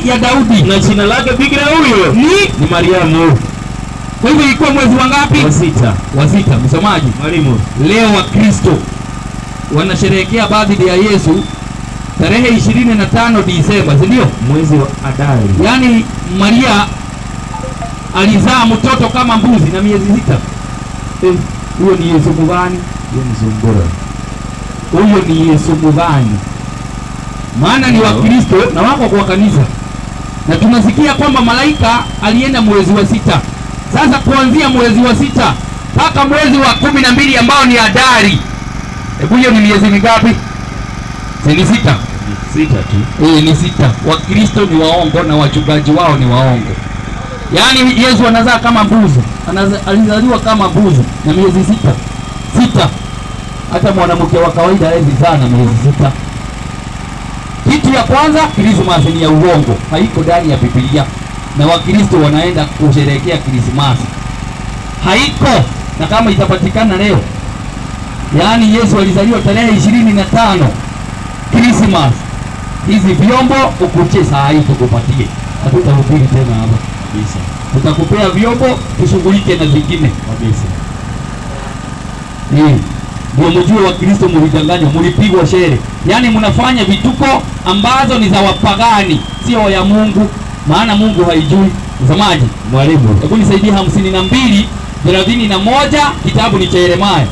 ya Daudi, na jina lake bikira huyo ni Mariamu. Kwa hivyo ilikuwa mwezi wangapi? Wa sita. Msomaji, mwalimu, leo wa Kristo wanasherehekea birthday ya Yesu tarehe 25 Disemba, si ndio? Mwezi wa Adari. Yaani Maria alizaa mtoto kama mbuzi na miezi 6. Huyo ni Yesu mgani? Huyo ni Zumbura. Huyo ni Yesu mgani? Maana ni wa Kristo na wako kwa kanisa. Na tunasikia kwamba malaika alienda mwezi wa 6. Sasa kuanzia mwezi wa 6 mpaka mwezi wa 12 ambao ni Adari. Hiyo ni miezi mingapi? Ni 6. 6 tu. Ni 6. Wakristo ni waongo na wachungaji wao ni waongo. Yaani Yesu anazaa kama mbuzi. Alizaliwa kama mbuzi na miezi 6. Hata mwanamke wa kawaida hawezi zaa na miezi 6. Kitu ya kwanza, Krismasi ni ya uongo. Haiko ndani ya Biblia. Na Wakristo wanaenda kusherehekea Krismasi. Haiko. Na kama itapatikana leo, yaani Yesu alizaliwa tarehe 25 Christmas, hizi vyombo ukuche saa hii tukupatie. Hatutahubiri tena hapa kabisa. Tutakupea vyombo tushughulike na zingine kabisa. Ndio mjue wa Kristo mlidanganywa, mlipigwa shere. Yaani mnafanya vituko ambazo ni za wapagani, sio ya Mungu, maana Mungu haijui. Msamaji, mwalimu, hebu nisaidie 52:31 kitabu ni cha Yeremia.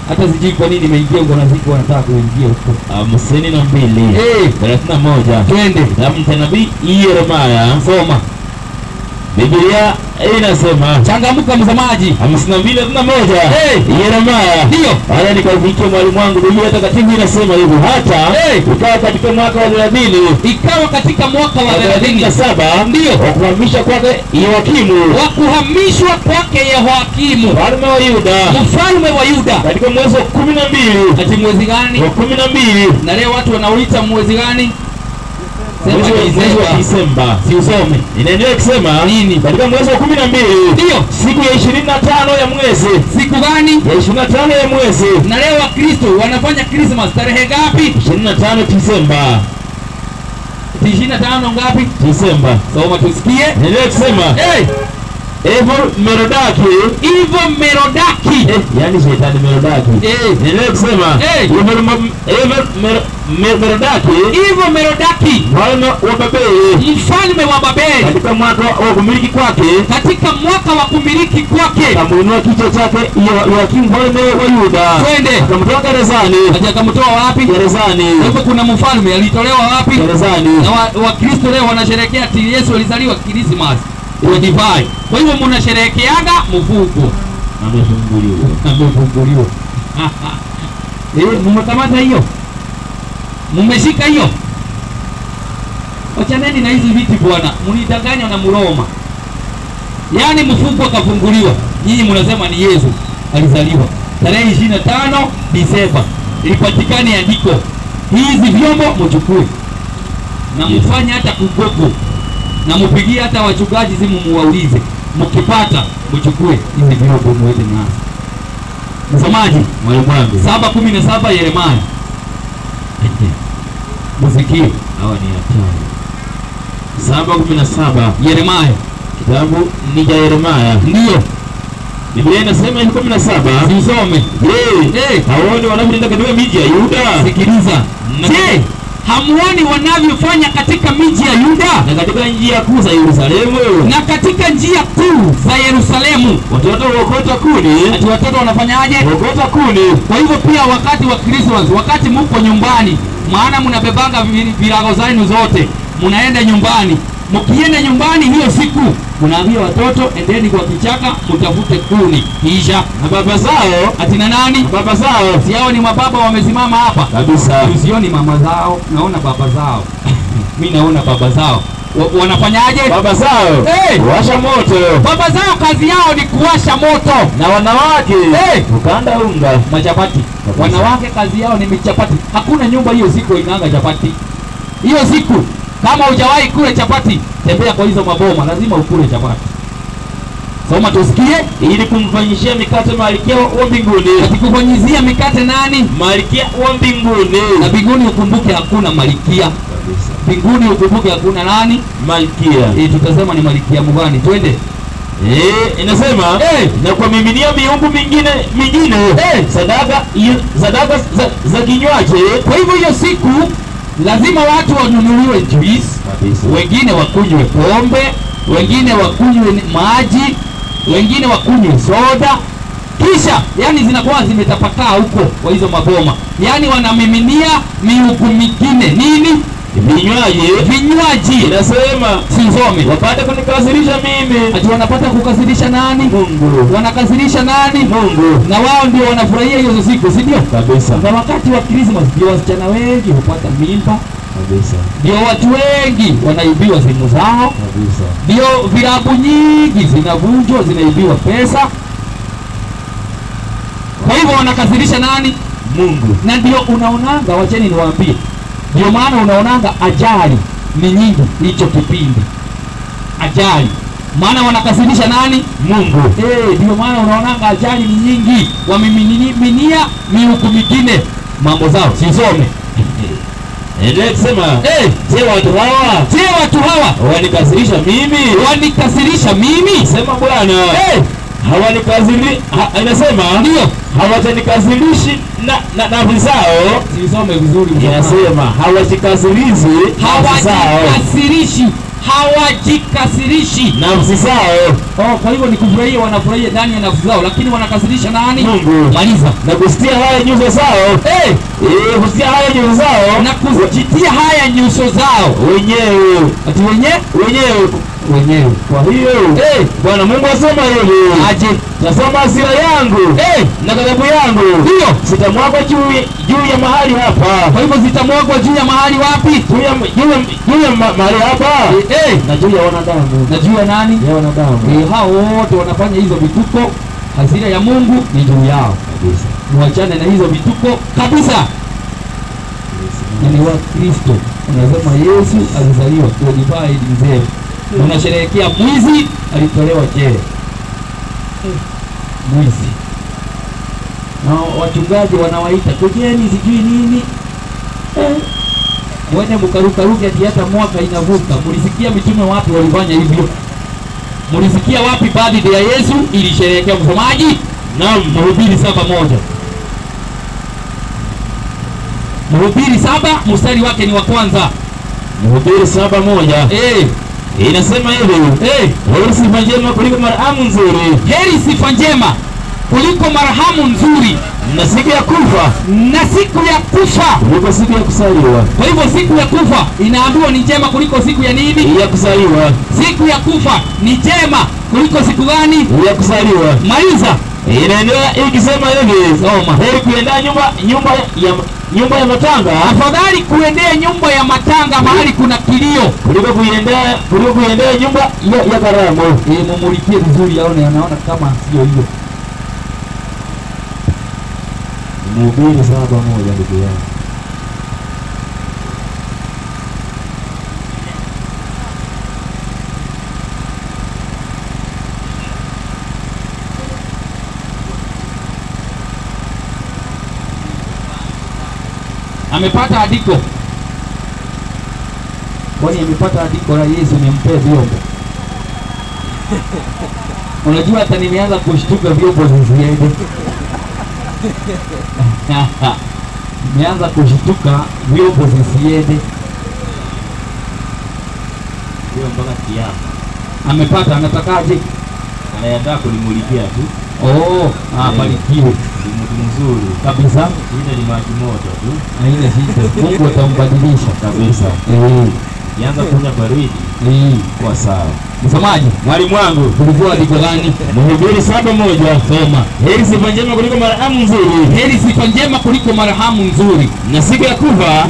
Hata sijui kwa nini nimeingia huko na siku wanataka kuingia huko. 52:31. Twende. Kitabu cha nabii Yeremia. Soma. Biblia inasema, changamuka msamaji. 52:31. Yeremia. Ndio. Haya nikafikia mwalimu wangu, Biblia takatifu inasema hivyo, hata ikawa katika mwaka wa 30. Ikawa katika mwaka wa 37. Ndio. Wakuhamishwa kwake Yehoakimu. Wakuhamishwa kwake Yehoakimu, mfalme wa Yuda. Mfalme wa Yuda. Katika mwezi wa 12. Ati mwezi gani? Wa 12. Na leo watu wanauliza mwezi gani? Mwezi wa Disemba. Si usome. Inaendelea kusema nini? Katika mwezi wa 12. Ndio. Siku ya 25 ya mwezi. Siku gani? Ya 25 ya mwezi. Na leo Wakristo wanafanya Christmas tarehe ngapi? 25 Disemba. 25 ngapi? Disemba. Soma tusikie. Inaendelea kusema Evo Merodaki. Yani shetani Merodaki. Inaendelea kusema Evo Merodaki, mfalme wa Babeli. Mfalme wa Babeli. Katika mwaka wa kumiliki kwake. Katika mwaka wa kumiliki kwake. Akamuinua kichwa chake Yehoakimu mfalme wa Yuda. Twende. Akamtoa gerezani. Akamtoa wapi? Gerezani. Hapo kuna mfalme alitolewa wapi? Gerezani. Na Wakristo leo wanasherehekea ati Yesu alizaliwa Christmas. Divai. Kwa hivyo mnasherehekeaga mfuko. Amefunguliwa. Mmekamata hiyo? Mmeshika hiyo? Wachaneni na hizi viti bwana. Mnidanganya na Mroma. Yaani mfuko akafunguliwa. Nyinyi mnasema ni Yesu alizaliwa tarehe 25 Disemba. Ilipatikana andiko. Hizi vyombo mchukue. Na mfanye hata kugogo. Na mpigie hata wachungaji simu muwaulize. Mkipata mchukue hizi vyombo muweze nasi. Msomaji, mwalimu wangu. 7:17 Yeremia. Musikie. Hawa ni hatari. 7:17 Yeremia. Kitabu ni cha Yeremia. Ndio. Biblia inasema 17. Usome. Haoni wanavyoenda katika miji ya Yuda. Sikiliza. Hamuoni wanavyofanya katika miji ya Yuda na katika njia kuu za Yerusalemu? Na katika njia kuu za Yerusalemu watoto wakota kuni. Ati watoto wanafanyaje? Wakota kuni. Kwa hivyo pia wakati wa Christmas, wakati mko nyumbani, maana mnabebanga virago zenu zote, mnaenda nyumbani. Mkienda nyumbani hiyo siku, mnaambia watoto endeni kwa kichaka mtafute kuni. Kisha na baba zao, ati na nani? Baba zao. Si hao ni mababa wamesimama hapa? Kabisa. Usioni mama zao, naona baba zao. Mimi naona baba zao. Wanafanyaje? Baba zao kuwasha moto. Baba zao kazi yao ni kuwasha moto. Na wanawake ukanda unga machapati. Wanawake kazi yao ni michapati. Hakuna nyumba hiyo siku inaanga chapati. Hiyo siku kama hujawahi kula chapati, tembea kwa hizo maboma, lazima ukule chapati. Soma tusikie. Ili kumfanyishia mikate Malkia wa mbinguni. Atikufanyizia mikate nani? Malkia wa mbinguni. Na mbinguni ukumbuke hakuna Malkia. mbinguni ukumbuke hakuna nani? Malkia. Tutasema ni malkia mgani? Twende. Inasema na kwa miminia miungu mingine sadaka za kinywaji. Kwa hivyo hiyo siku lazima watu wanunuliwe juice, wengine wakunywe pombe, wengine wakunywe maji, wengine wakunywe soda. Kisha yani zinakuwa zimetapakaa huko kwa hizo maboma. Yani wanamiminia miungu mingine nini? Vinywaji. Inasema Sizome. Wapate kunikasirisha mimi. Ati wanapata kukasirisha nani? Mungu. Wanakasirisha nani? Mungu. Na wao ndio wanafurahia hizo siku, si ndio? Kabisa. Na wakati wa Christmas ndio wasichana wengi hupata mimba. Kabisa. Ndio watu wengi wanaibiwa simu zao. Kabisa. Ndio vilabu nyingi zinavunjwa, zinaibiwa pesa. Kwa hivyo wanakasirisha nani? Mungu. Na ndio unaonanga, wacheni niwaambie, ndio maana unaonanga ajali ni nyingi hicho kipindi. Ajali. Maana wanakasirisha nani? Mungu. Ndio maana unaonanga ajali ni nyingi. Wamiminia miungu mingine mambo zao. Sisome. Endelea kusema. Je, watu hawa wanikasirisha mimi? Sema Bwana. Inasema ndio hawajanikasirishi na nafsi zao. Sisome vizuri. Inasema hawajikasirishi nafsi zao. Kwa hivyo ni kufurahia, wanafurahia ndani ya nafsi zao, lakini wanakasirisha nani? Mungu. Maliza. Na kusitia haya nyuso zao. Kusitia haya nyuso zao. Na kujitia haya nyuso zao wenyewe. Ati wenyewe. Kwa hiyo Bwana Mungu asema hivi. Aje. Nasema hasira yangu na ghadhabu yangu ndio sitamwagwa juu ya mahali hapa. Kwa hivyo zitamwagwa juu ya mahali wapi? Juu ya mahali hapa. Na juu ya wanadamu. Na juu ya nani? Ya wanadamu. Hao wote wanafanya hizo vituko, hasira ya Mungu ni juu yao. Kabisa. Muachane na hizo vituko kabisa. Ni wa Kristo. Unasema Yesu alizaliwa kwa divai mzee. Unasherehekea mwizi alitolewa jela. Mwizi. Na wachungaji wanawaita kujeni sijui nini. Wene mkarukaruke ati hata mwaka inavuka. Mulisikia mitume wapi walifanya hivyo? Mulisikia wapi birthday ya Yesu ilisherehekea msomaji? Naam, Mhubiri 7:1. Mhubiri 7 mstari wake ni wa kwanza. Mhubiri 7:1. Inasema hivi. Heri sifa njema kuliko marhamu nzuri. Heri sifa njema kuliko marhamu nzuri. Na siku ya kufa. Kuliko siku ya kuzaliwa. Kwa hivyo siku ya kufa inaambiwa ni njema kuliko siku ya nini? Ya kuzaliwa. Siku ya kufa ni njema kuliko siku gani? Ya kuzaliwa. Maliza. Inaendelea ikisema hivi. Soma. Heri kuendea nyumba ya matanga. Afadhali kuendea nyumba ya matanga mahali kuna kilio kuliko kuendea nyumba ya karamu. Mumulikie vizuri aone, anaona kama sio hiyo. Mhubiri 7:1 ndugu yangu. Amepata andiko. Kwani amepata andiko la Yesu nimpee vyombo. Unajua hata nimeanza kushtuka vyombo zisiende. Nimeanza kushtuka vyombo zisiende. Ndio mpaka kiama. Amepata, anatakaje? Anaandaa kulimulikia tu. Barikiwe. Ni mtu mzuri kabisa. Ile ni maji moto tu. Haina shida. Mungu atambadilisha kabisa. Nianza kunywa baridi. Kwa sawa. Msomaji, mwalimu wangu, tulikuwa andiko gani? Mhubiri 7:1. Soma. Heri sifa njema kuliko marhamu nzuri. Heri sifa njema kuliko marhamu nzuri. Na siku ya kufa.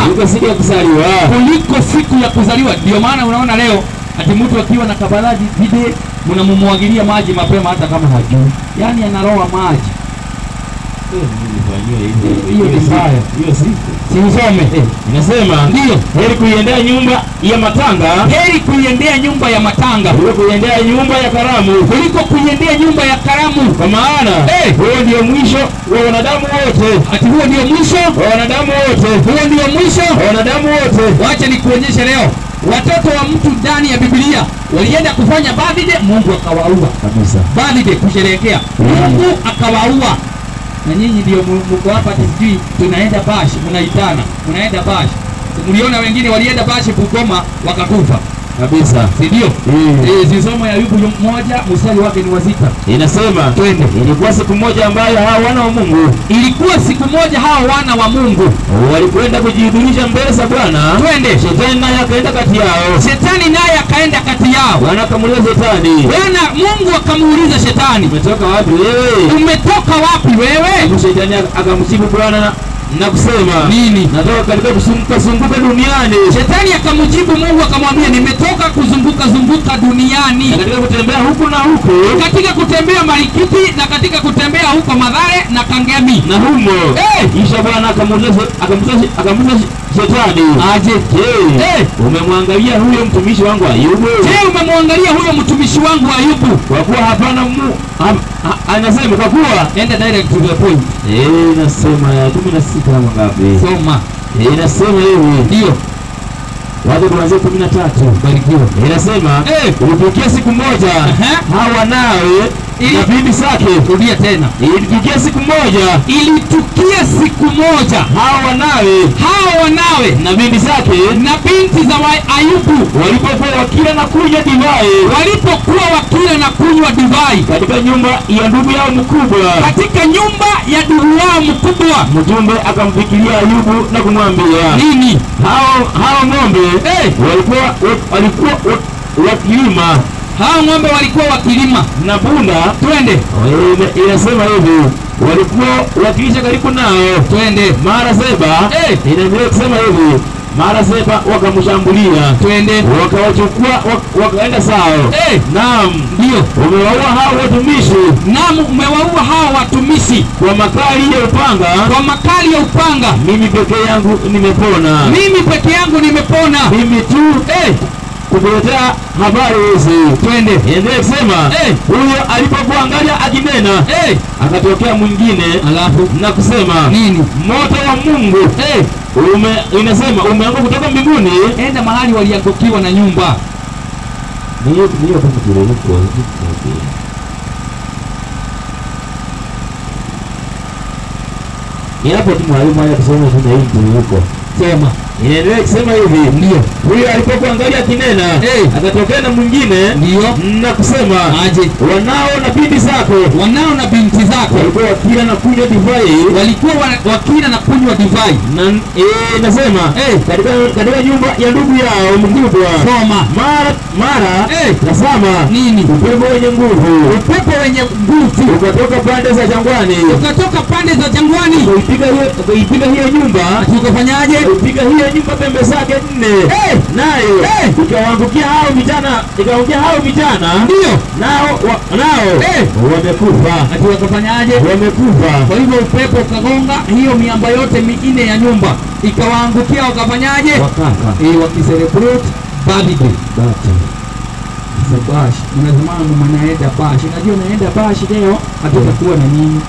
Kuliko siku ya kuzaliwa. Kuliko siku ya kuzaliwa. Ndio maana unaona leo ati mtu akiwa na kabalaji vide mnamumwagilia maji mapema hata kama hajui. Yaani anaroa maji. hiyo ni mbaya. Hiyo si usome. Inasema ndio, heri kuiendea nyumba ya matanga, heri kuiendea nyumba ya matanga kuliko kuiendea nyumba ya karamu, kuliko kuiendea nyumba ya karamu. kwa maana huo ndio mwisho wa wanadamu wote. Ati huo ndio mwisho wa wanadamu wote, huo ndio mwisho wa wanadamu wote. Wacha nikuonyeshe leo watoto wa mtu ndani ya Biblia walienda kufanya birthday, Mungu akawaua kabisa. Birthday kusherehekea, Mungu akawaua. Na nyinyi ndio mko hapa sijui tunaenda bash, mnaitana mnaenda bash. Mliona wengine walienda bash Bugoma wakakufa kabisa, si ndio? Somo ya Ayubu 1 mstari wake ni wa 6. Inasema twende, ilikuwa siku moja ambayo hao wana wa Mungu, ilikuwa siku moja hao wana wa Mungu walikwenda kujihudhurisha mbele za Bwana. Twende. Shetani naye akaenda kati yao. Shetani naye akaenda kati yao. Bwana akamuuliza Shetani. Bwana Mungu akamuuliza Shetani, umetoka wapi wewe? Umetoka wapi wewe? Shetani akamjibu Bwana na kusema nini? Natoka katika kuzunguka duniani. Shetani akamjibu Mungu akamwambia, nimetoka kuzunguka duniani, katika kutembea huku na huku, katika kutembea Marikiti na katika kutembea huko Mathare na Kangemi na humo. Kisha Bwana akamuuliza Shetani, aje, umemwangalia huyo mtumishi wangu Ayubu? Umemwangalia huyo mtumishi wangu Ayubu? Kwa kuwa hapana anasema kwa kuwa, enda direct to the point. Nasema ya 16 kama ngapi? Soma. Inasema hivi. Ndio. Wazo kuanzia 13. Barikiwa. Inasema ulipokia siku moja Hawa nawe na bibi zake. Rudia tena. Ilitukia siku moja Hawa nawe na bibi zake na binti za Ayubu walipokuwa wakila na kunywa divai katika nyumba ya ndugu yao mkubwa. Mjumbe akamfikiria Ayubu na kumwambia nini? Hao ng'ombe walikuwa wakilima. Hao ng'ombe walikuwa wakilima na punda. Twende. Inasema hivi, walikuwa wakilisha karibu nao. Twende. Mara Zeba inaendelea kusema hivi, mara Zeba wakamshambulia. Twende. Wakawachukua wakaenda sawa. Naam, ndio. Umewaua hao watumishi. Naam, umewaua hao watumishi kwa makali ya upanga. Mimi peke yangu nimepona. Mimi tu kukuletea habari hizi. Twende. Endelea kusema huyo alipokuangalia akinena akatokea mwingine alafu na kusema nini? Moto wa Mungu inasema umeanguka kutoka mbinguni. Enda mahali waliangukiwa na nyumba. Ndio kama tulikuwa hapo tu mwalimu haya kusema shule hii tuliko. Sema. Inaendelea kusema hivi. Ndio. Huyo alipokuangalia kinena akatokea na mwingine na kusema aje, wanao na binti zako walikuwa wakila na kunywa divai. Na nasema katika nyumba ya ndugu yao mkubwa. Soma. Mara nasema nini? Upepo wenye nguvu ukatoka pande za jangwani. Ukipiga hiyo nyumba. Ukafanyaje? Ukipiga hiyo nyumba pembe zake 4. Nayo ikawaangukia hao vijana. Ndio. Nao wamekufa. Ati wakafanyaje? Wamekufa. Kwa hivyo upepo ukagonga hiyo miamba yote 4 ya nyumba, ikawaangukia wakafanyaje? Wakafa. Wakicelebrate birthday. Bash. Unazimana mnaenda bash. Unajua unaenda bash leo hatutakuwa na nini.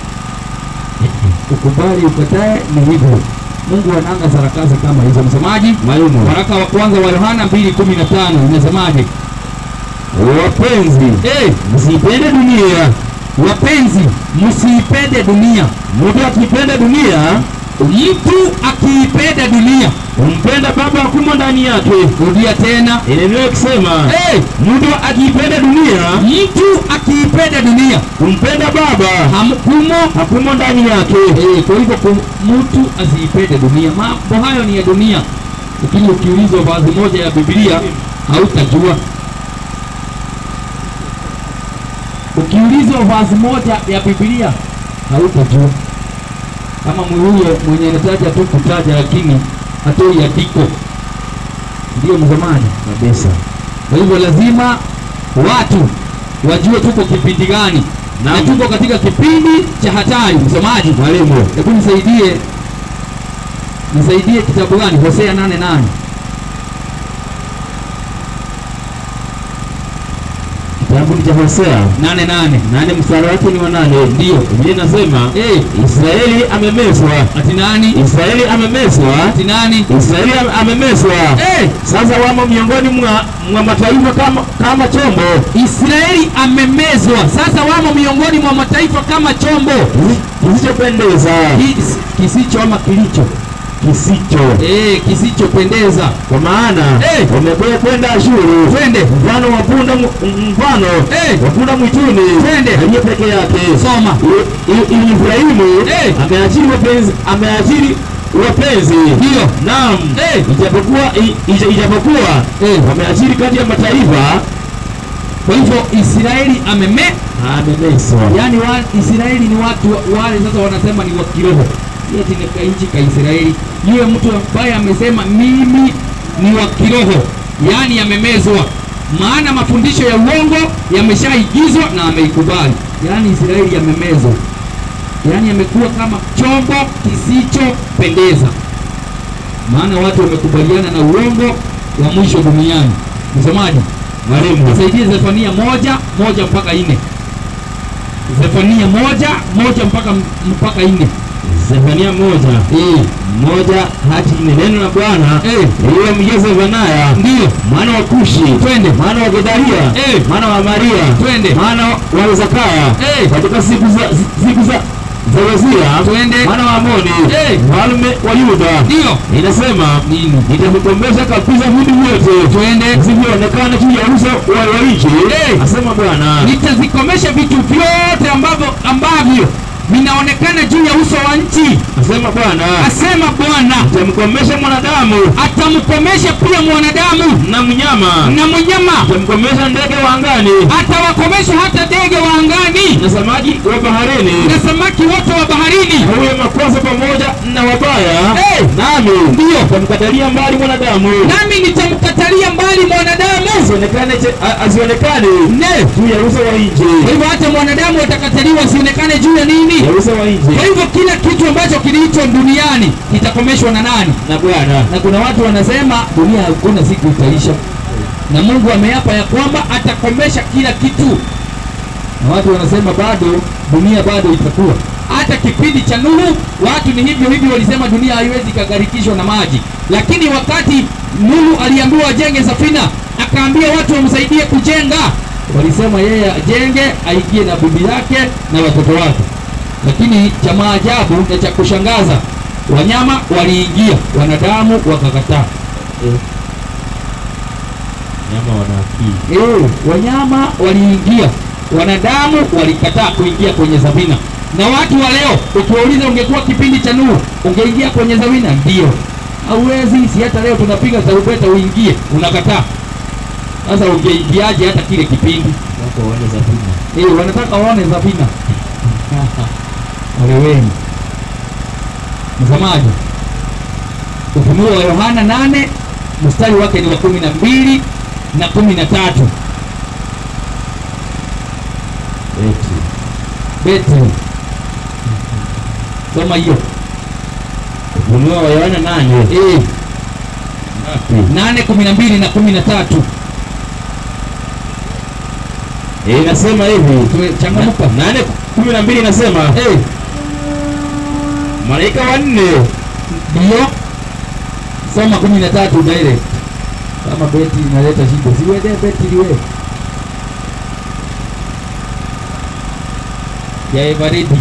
Ukubali ukatae ni hivyo. Mungu anaanga sarakazi kama hizo. Msemaji? Waraka wa kwanza wa Yohana 2:15 inasemaje? Wapenzi, msipende dunia. Wapenzi, msipende dunia. Mtu akiipenda dunia, umpenda Baba hakumo ndani yake. Rudia tena. Inaendelea kusema mtu akiipenda dunia, umpenda Baba hakumo ndani yake. Kwa hivyo mtu asiipende dunia. Mambo hayo ni ya dunia. Lakini ukiulizwa vazi moja ya Biblia hautajua. Ukiulizwa vazi moja ya Biblia hautajua. Kama huyo mwenye anataja tu kutaja lakini hatoi andiko. Ndio mzamani kabisa. Kwa hivyo lazima watu wajue tuko kipindi gani. na tuko katika kipindi cha hatari. Msomaji, mwalimu, hebu nisaidie kitabu gani? Hosea 8:8. Kitabu cha Hosea 8:8 mstari wake ni wa 8. Ndio Biblia inasema Israeli amemeswa. Ati nani? Israeli amemeswa. Ati nani? Israeli amemeswa. Sasa wamo miongoni mwa mataifa kama chombo. Israeli amemezwa, sasa wamo miongoni mwa mataifa kama chombo kisichopendeza. Kisicho ama kilicho? Kisichopendeza. Kwa maana wamekuwa kwenda Ashuru, twende mfano wa punda mwituni, twende aliye peke yake. Soma. Efraimu ameachiri wapenzi. Ndio. Naam. Ijapokuwa wameachiri kati ya mataifa. Kwa hivyo Israeli amemeswa. Yaani Israeli ni watu wale sasa wanasema ni wa kiroho. Eti ni nchi ka Israeli. Yule mtu ambaye amesema mimi ni wa kiroho, yaani amemezwa. Maana mafundisho ya uongo yameshaigizwa na ameikubali. Yaani Israeli amemezwa. Yaani amekuwa kama chombo kisichopendeza. Maana watu wamekubaliana na uongo wa mwisho duniani. Msomaji, mwalimu, nisaidie Zefania 1:1 mpaka 4. Zefania 1:1 mpaka 4. Zefania 1:1 hadi 4. Neno la Bwana lililomjia Zefania, ndio mwana wa Kushi, twende, mwana wa Gedalia, mwana wa Maria, twende, mwana wa Zakaria, katika siku za Zozia, twende, mwana wa Amoni, mfalme wa Yuda. Ndio inasema nini? Nitavikomesha kabisa vitu vyote, twende, visivyoonekana juu ya uso wa nchi, asema Bwana. Nitazikomesha vitu vyote ambavyo vinaonekana juu ya uso wa nchi, asema Bwana. Atamkomesha mwanadamu, atamkomesha pia mwanadamu na mnyama, atamkomesha ndege wa angani, atawakomesha hata ndege wa angani, na samaki wa baharini, na samaki wote wa baharini, huyo makosa pamoja na wabaya. Nami ndio nitamkatalia mbali mwanadamu, asionekane juu ya uso wa nchi. Kwa hivyo hata mwanadamu atakataliwa asionekane juu ya nini? Ya uso wa nchi. Kwa hivyo kila kitu ambacho kilicho duniani kitakomeshwa na nani? Na Bwana. Na kuna watu wanasema dunia hakuna siku itaisha, na Mungu ameapa ya kwamba atakomesha kila kitu, na watu wanasema dunia bado itakuwa. Hata kipindi cha Nuhu watu ni hivyo walisema dunia haiwezi kagarikishwa na maji, lakini wakati Nuhu aliambiwa ajenge safina, akaambia watu wamsaidie kujenga, walisema yeye ajenge, aingie na bibi yake na watoto wake. Lakini cha maajabu na cha kushangaza, wanyama waliingia, wanadamu wakakataa. Wanyama waliingia, wanadamu walikataa kuingia kwenye safina. Na watu wa leo ukiwauliza ungekuwa kipindi cha Nuhu ungeingia kwenye safina? Ndio. Hauwezi. Si hata leo tunapiga tarumbeta uingie, unakataa. Sasa ungeingiaje hata kile kipindi? Wako waone safina. Wanataka waone safina. Wale wengi. Msamaji, Ufunuo wa Yohana 8 mstari wake ni wa 12 na 13. Beti. Soma hiyo. Ufunuo wa Yohana 8. 8:12 na 13. Inasema hivi, changamuka. 8:12 inasema malaika wanne. Ndio. Soma 13 direct. Kama beti inaleta shida, siwede beti liwe. Ya baridi.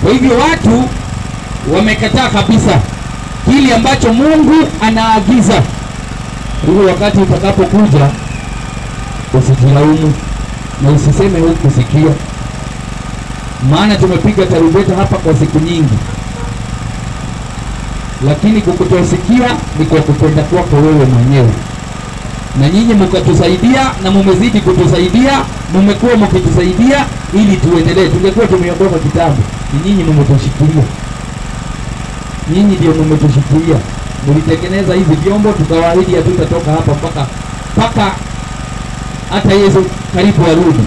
Kwa hivyo watu wamekataa kabisa kile ambacho Mungu anaagiza. Hivyo wakati utakapokuja usijilaumu na usiseme hukusikia, maana tumepiga tarumbeta hapa kwa siku nyingi, lakini kukutosikia ni kwa kupenda kwako wewe mwenyewe. Na nyinyi mkatusaidia na mumezidi kutusaidia, mmekuwa mkitusaidia ili tuendelee. Tungekuwa tumeondoka kitambo, ni nyinyi mmetushikilia. Nyinyi ndio mmetushikilia. Mlitengeneza hizi vyombo, tukawaahidi hatutatoka hapa mpaka hata Yesu karibu arudi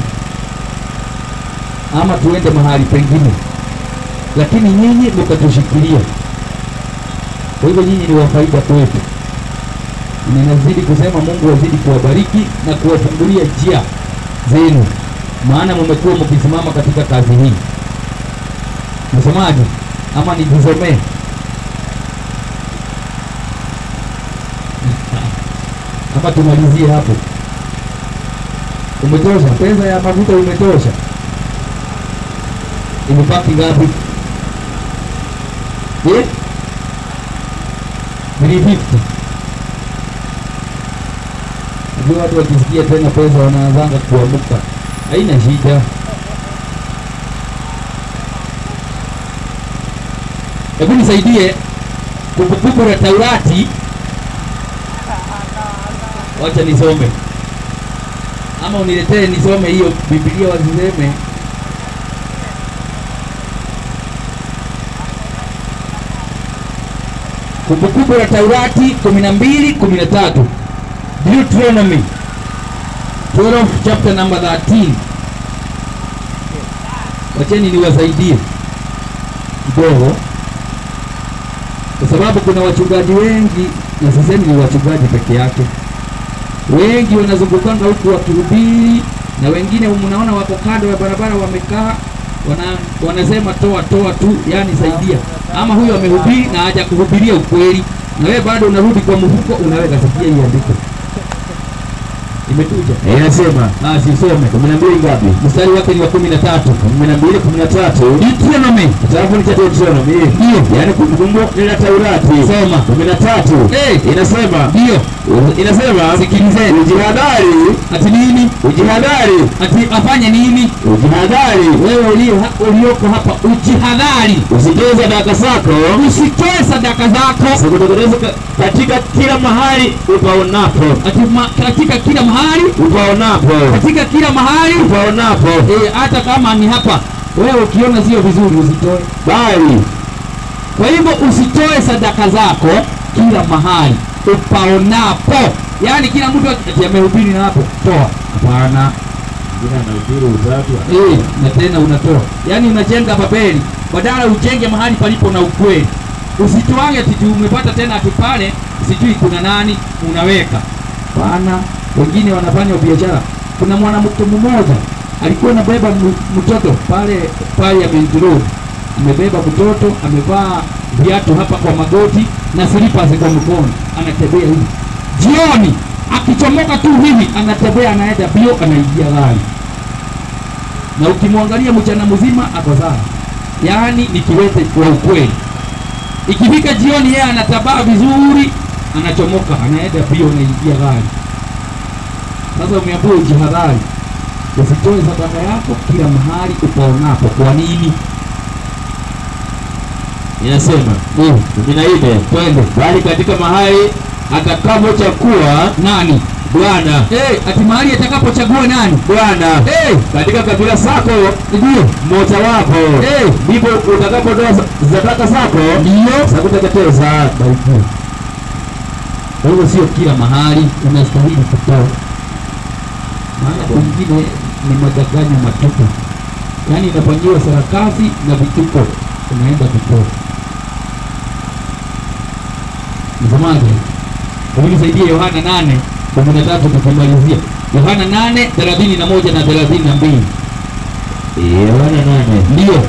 ama tuende mahali pengine, lakini nyinyi mkatushikilia. Kwa hivyo nyinyi ni wa faida kwetu. Ninazidi kusema Mungu azidi kuwabariki na kuwafungulia njia zenu, maana mmekuwa mkisimama katika kazi hii. Nasemaje? Ama nijisomee? Kama tumalizie hapo. Umetosha? Pesa ya mafuta umetosha? Imebaki ngapi? 350. Ndio watu wakisikia tena pesa wanaanza kuamuka. Haina shida. Hebu nisaidie Kumbukumbu la Taurati. Wacha nisome. Ama uniletee nisome hiyo Biblia waziseme. Kumbukumbu la Taurati 12:13. Deuteronomy 12 chapter number 13. Wacheni niwasaidie kidogo, kwa sababu kuna wachungaji wengi, na sisemi ni wachungaji peke yake, wengi wanazungukanga huku wakihubiri, na wengine mnaona wako kando ya barabara wamekaa, wanasema toa tu, yani saidia. Ama huyo amehubiri na haja kuhubiria ukweli, na wewe bado unarudi kwa mfuko unaweka sikia hii andiko. Imetuja. Inasema, sisome. 12 ngapi? Mstari wake ni wa 13. 12:13. Deuteronomy. Kitabu ni cha Deuteronomy. Ndio. Yaani Kumbukumbu la Taurati. Soma. 13. Inasema. Ndio. Inasema, sikilizeni. Ujihadhari. Ati nini? Ujihadhari. Ati afanye nini? Ujihadhari. Wewe ulioko hapa ujihadhari. Usitoe sadaka zako. Usitoe sadaka zako. Usitoe katika kila mahali upaonapo. Ati katika kila mahali upaonapo. Katika kila mahali upaonapo. Hata kama ni hapa, wewe ukiona sio vizuri usitoe. Bali kwa hivyo usitoe sadaka zako kila mahali upaonapo. Yaani kila mtu amehubiri na hapo toa. Hapana. Bila anahubiri utatu. Na tena unatoa. Yaani unajenga Babeli, badala ujenge mahali palipo na ukweli. Usitoange ati umepata tena ati pale sijui kuna nani unaweka. Hapana. Wengine wanafanya biashara. Kuna mwanamke mmoja alikuwa anabeba mtoto pale ya Road. Amebeba mtoto, amevaa viatu hapa kwa magoti na slippers kwa mkono. Anatembea hivi. Jioni akichomoka tu hivi anatembea, anaenda bio, anaingia gari. Na ukimwangalia mchana mzima ako sawa. Yaani ni kiwete kwa ukweli. Ikifika jioni yeye anatabaa vizuri, anachomoka, anaenda bio, anaingia gari. Sasa umeambiwa ujihadhari. Usitoe sadaka yako kila mahali upaonapo. Kwa nini? Inasema 14 twende, bali katika mahali atakapochagua nani? Bwana. Ati mahali atakapochagua nani? Bwana. Katika kabila zako ndio mmoja wapo. Ndipo utakapotoa sadaka zako ndio za kuteketeza. Barikiwa. Kwa hiyo sio kila mahali unastahili kutoa. Maana wengine ni madanganya matupu. Yaani inafanyiwa sarakasi na vituko, unaenda kutoa. Msemaje? Unisaidie Yohana 8:13 tukimalizia. Yohana 8:31 na 32. Yohana 8. Ndio.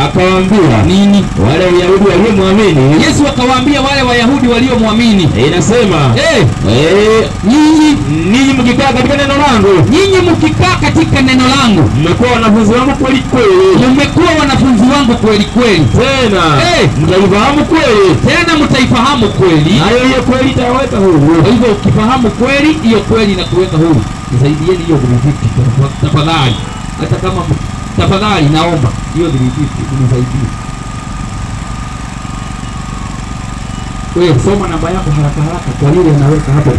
Akawaambia nini? Wale Wayahudi waliomwamini. Yesu akawaambia wale Wayahudi waliomwamini. Inasema, nyinyi mkikaa katika neno langu. Nyinyi mkikaa katika neno langu, mmekuwa wanafunzi wangu kweli kweli. Mmekuwa wanafunzi wangu kweli kweli. Tena, mtaifahamu kweli. Tena mtaifahamu kweli. Na hiyo kweli itaweka huru. Kwa hivyo ukifahamu kweli, hiyo kweli inakuweka huru. Nisaidieni hiyo grafiti tafadhali. Hata kama tafadhali naomba hiyo grafiti unisaidie. Wewe soma namba yako haraka kwa nini anaweka hapo.